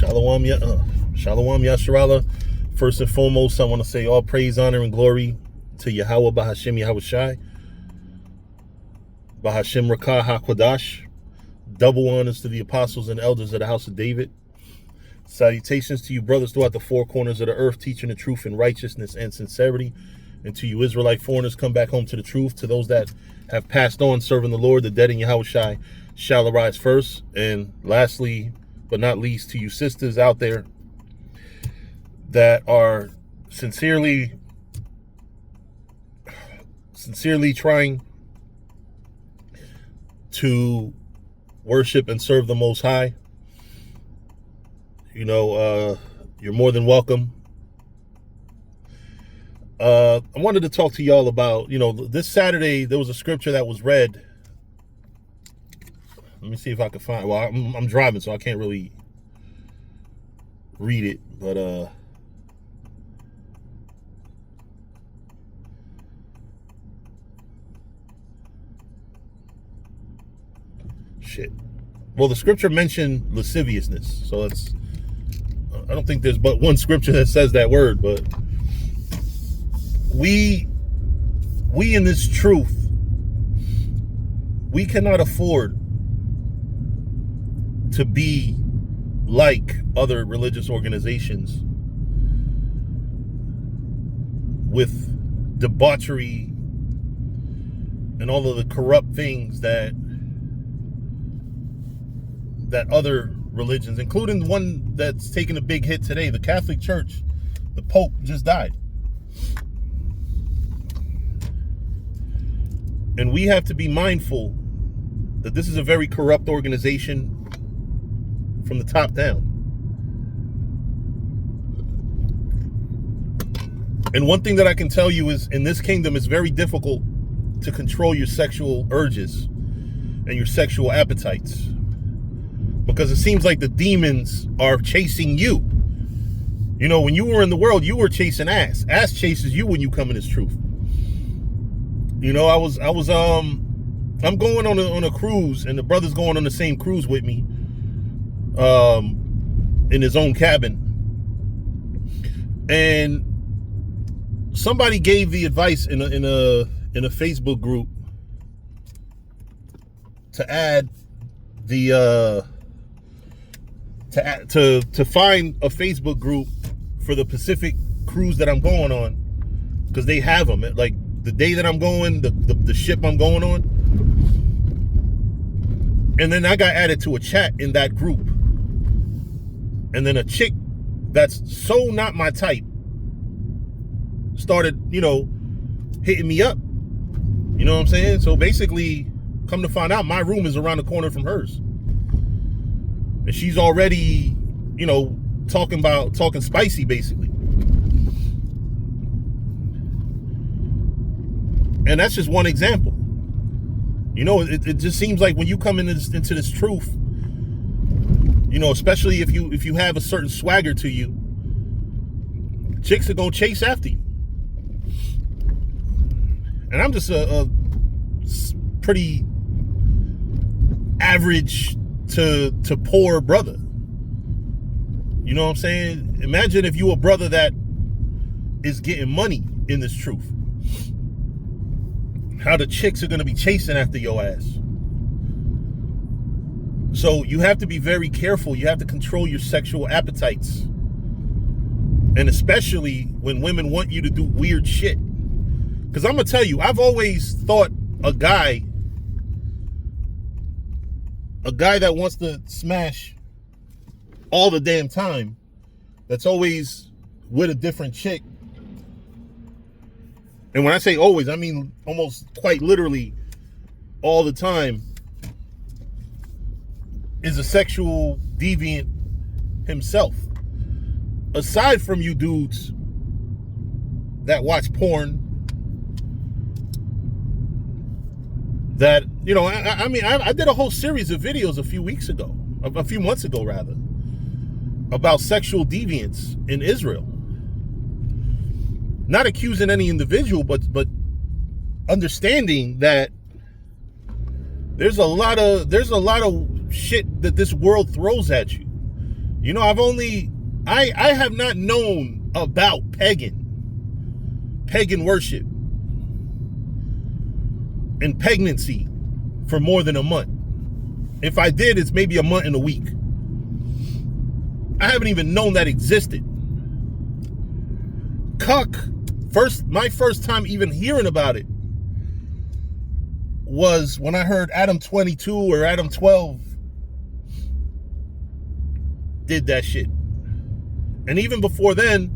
Shalom Yasharala. First and foremost, I want to say all praise, honor, and glory to Yahweh Bahashim Yahushai, Bahashim Rakah HaKodash. Double honors to the apostles and elders of the house of David. Salutations to you brothers throughout the four corners of the earth, teaching the truth in righteousness and sincerity. And to you Israelite foreigners, come back home to the truth. To those that have passed on serving the Lord, the dead in Yahushai shall arise first. And lastly, but not least, to you sisters out there that are sincerely trying to worship and serve the Most High. You know, you're more than welcome. I wanted to talk to y'all about, this Saturday, there was a scripture that was read. Let me see if I can find, well, I'm driving, so I can't really read it, but, shit. Well, the scripture mentioned lasciviousness, so I don't think there's but one scripture that says that word, but we in this truth, we cannot afford to be like other religious organizations with debauchery and all of the corrupt things that other religions, including the one that's taking a big hit today, the Catholic Church. The Pope just died. And we have to be mindful that this is a very corrupt organization from the top down. And one thing that I can tell you is, in this kingdom, it's very difficult to control your sexual urges and your sexual appetites, because it seems like the demons are chasing you. You know, when you were in the world, you were chasing ass. Ass chases you when you come in this truth. You know, I'm going on a cruise, and the brother's going on the same cruise with me, in his own cabin. And somebody gave the advice in a Facebook group to add the to find a Facebook group for the Pacific cruise that I'm going on, because they have them. Like the day that I'm going, the ship I'm going on. And then I got added to a chat in that group. And then a chick that's so not my type started, hitting me up. You know what I'm saying? So basically, come to find out, my room is around the corner from hers. And she's already, talking spicy, basically. And that's just one example. It just seems like when you come into this truth, especially if you have a certain swagger to you, chicks are gonna chase after you. And I'm just a pretty average to poor brother. You know what I'm saying? Imagine if you a brother that is getting money in this truth. How the chicks are going to be chasing after your ass. So you have to be very careful. You have to control your sexual appetites. And especially when women want you to do weird shit. Because I'm going to tell you, I've always thought a guy that wants to smash all the damn time, that's always with a different chick. And when I say always, I mean almost quite literally all the time, is a sexual deviant himself. Aside from you dudes that watch porn, that, I did a whole series of videos a few months ago, about sexual deviance in Israel. Not accusing any individual, but understanding that there's a lot of shit that this world throws at you. You know, I have not known about pagan worship and pregnancy for more than a month. If I did, it's maybe a month and a week. I haven't even known that existed. Cuck, my first time even hearing about it was when I heard Adam 22 or Adam 12 did that shit. And even before then,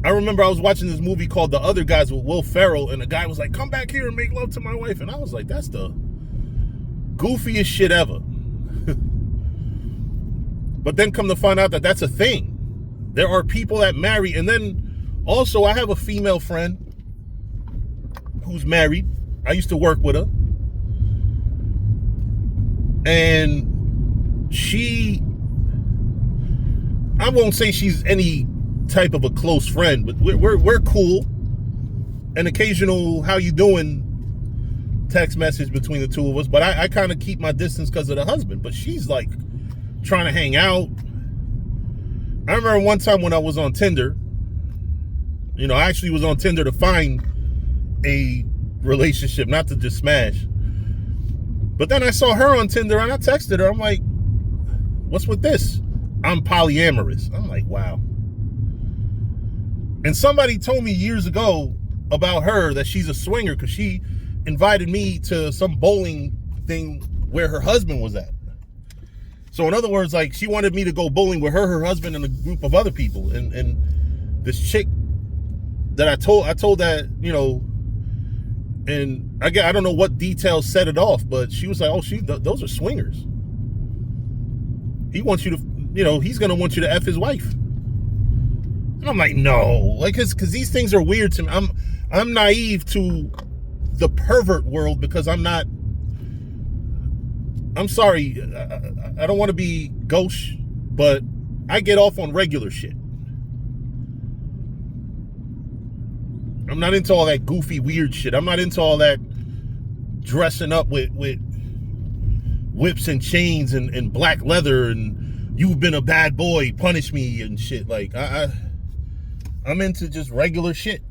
I remember I was watching this movie called The Other Guys with Will Ferrell, and the guy was like, come back here and make love to my wife. And I was like, that's the goofiest shit ever. But then come to find out that that's a thing. There are people that marry. And then also I have a female friend who's married. I used to work with her. And I won't say she's any type of a close friend, but we're cool. An occasional "how you doing" text message between the two of us, but I kind of keep my distance because of the husband. But she's like trying to hang out. I remember one time when I was on Tinder. You know, I actually was on Tinder to find a relationship, not to just smash. But then I saw her on Tinder and I texted her. I'm like, what's with this? I'm polyamorous. I'm like, wow. And somebody told me years ago about her that she's a swinger because she invited me to some bowling thing where her husband was at. So in other words, like, she wanted me to go bowling with her husband, and a group of other people. And this chick that I told that, you know, and I don't know what details set it off, but she was like, oh, those are swingers. He wants you to, you know, he's going to want you to F his wife. And I'm like, no, like, because these things are weird to me. I'm naive to the pervert world because I'm sorry, I don't want to be gauche, but I get off on regular shit. I'm not into all that goofy, weird shit. I'm not into all that dressing up with whips and chains and black leather and you've been a bad boy, punish me and shit. Like, I'm into just regular shit.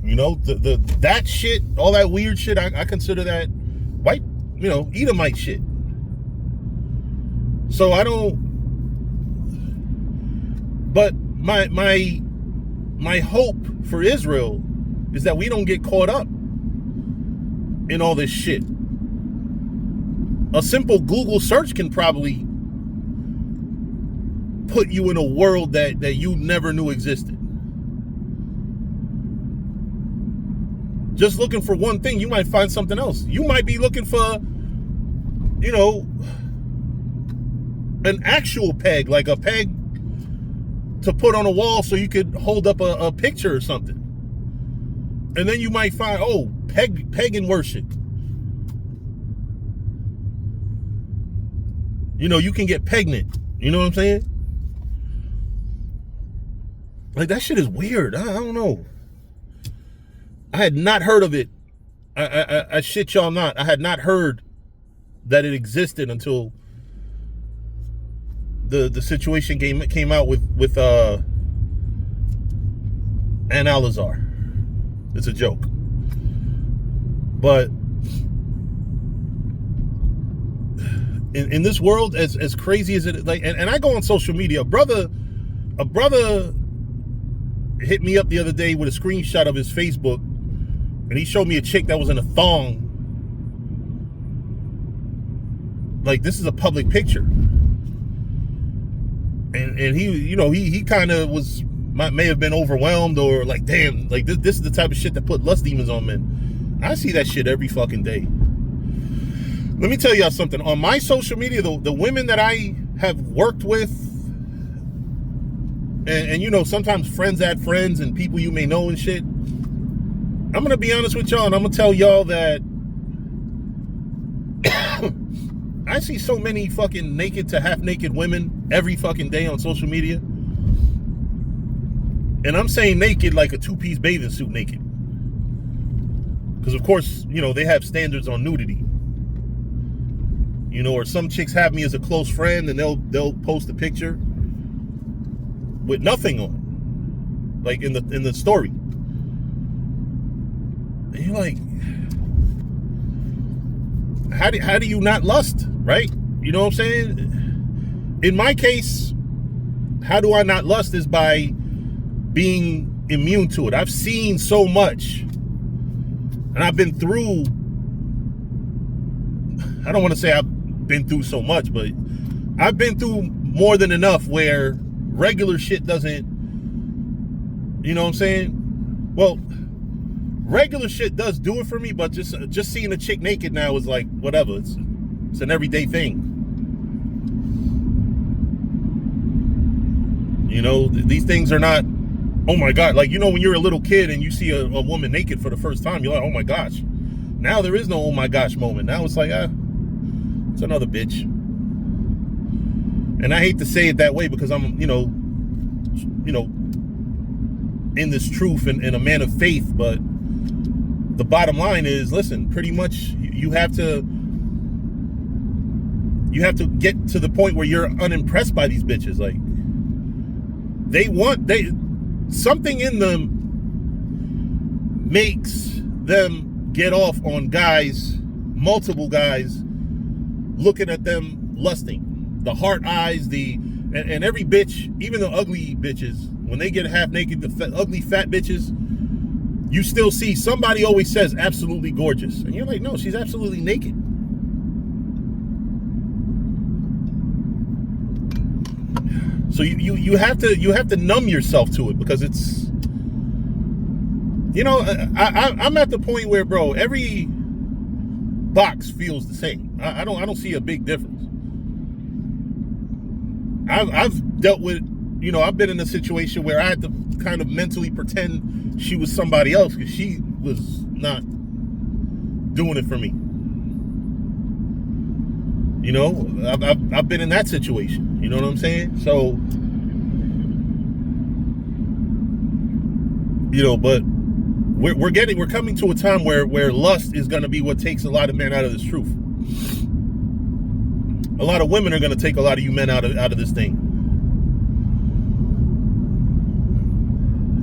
You know, that shit, all that weird shit, I consider that white, you know, Edomite shit. So I don't, but my hope for Israel is that we don't get caught up in all this shit. A simple Google search can probably put you in a world that you never knew existed. Just looking for one thing, you might find something else. You might be looking for, you know, an actual peg, like a peg to put on a wall so you could hold up a picture or something. And then you might find, oh, pagan worship. You know, you can get pregnant. You know what I'm saying? Like, that shit is weird. I don't know. I had not heard of it. I shit y'all not. I had not heard that it existed until the situation came out with Ann Al-Azhar. It's a joke. But in this world, as crazy as it, like, and I go on social media. A brother hit me up the other day with a screenshot of his Facebook, and he showed me a chick that was in a thong. Like, this is a public picture. And he, you know, he kind of may have been overwhelmed, or like, damn, like this is the type of shit that put lust demons on men. I see that shit every fucking day. Let me tell y'all something. On my social media, the women that I have worked with, and you know, sometimes friends add friends and people you may know and shit. I'm going to be honest with y'all, and I'm going to tell y'all that I see so many fucking naked to half naked women every fucking day on social media. And I'm saying naked like a two-piece bathing suit naked. Because, of course, you know, they have standards on nudity. You know, or some chicks have me as a close friend and they'll post a picture with nothing on, like in the story. And you're like, how do you not lust, right? You know what I'm saying? In my case, how do I not lust is by being immune to it. I've seen so much, and I've been through, I don't want to say I've been through so much, but I've been through more than enough where regular shit doesn't, you know what I'm saying? Well, regular shit does do it for me, but just seeing a chick naked now is like, whatever. It's an everyday thing. You know, these things are not, oh my God. Like, you know, when you're a little kid and you see a woman naked for the first time, you're like, oh my gosh. Now there is no oh my gosh moment. Now it's like, it's another bitch. And I hate to say it that way because I'm, you know, in this truth and a man of faith, but the bottom line is, listen, pretty much you have to get to the point where you're unimpressed by these bitches. Like, something in them makes them get off on guys, multiple guys, looking at them lusting. The heart eyes, and every bitch, even the ugly bitches, when they get half naked, the ugly fat bitches, you still see somebody always says absolutely gorgeous. And you're like, no, she's absolutely naked. So you have to numb yourself to it, because it's, you know, I'm at the point where, bro, every box feels the same. I don't see a big difference. I've dealt with, you know, I've been in a situation where I had to kind of mentally pretend she was somebody else because she was not doing it for me. You know, I've been in that situation. You know what I'm saying? So, you know, but we're coming to a time where lust is going to be what takes a lot of men out of this truth. A lot of women are going to take a lot of you men out of this thing.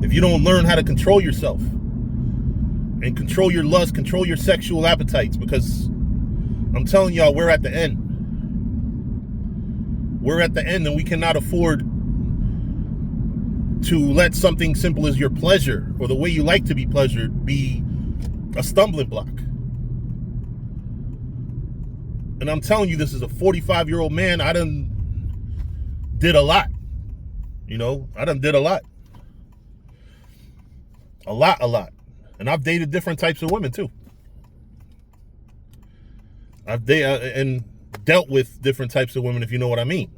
If you don't learn how to control yourself and control your lust, control your sexual appetites, because I'm telling y'all, we're at the end. We're at the end, and we cannot afford to let something simple as your pleasure or the way you like to be pleasured be a stumbling block. And I'm telling you, this is a 45-year-old man. I done did a lot. You know, I done did a lot. A lot. And I've dated different types of women too. I've and dealt with different types of women, if you know what I mean.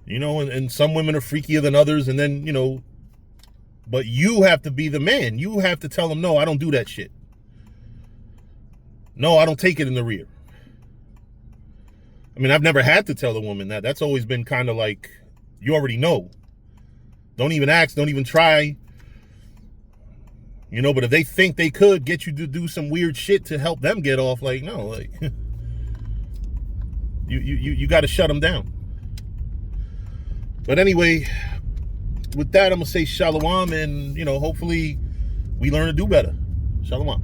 You know, and some women are freakier than others, and then, you know, but you have to be the man. You have to tell them, no, I don't do that shit. No, I don't take it in the rear. I mean, I've never had to tell the woman that. That's always been kind of like, you already know. Don't even ask, don't even try. You know, but if they think they could get you to do some weird shit to help them get off, like, no, like, you got to shut them down. But anyway, with that, I'm going to say shalom, and, you know, hopefully we learn to do better. Shalom.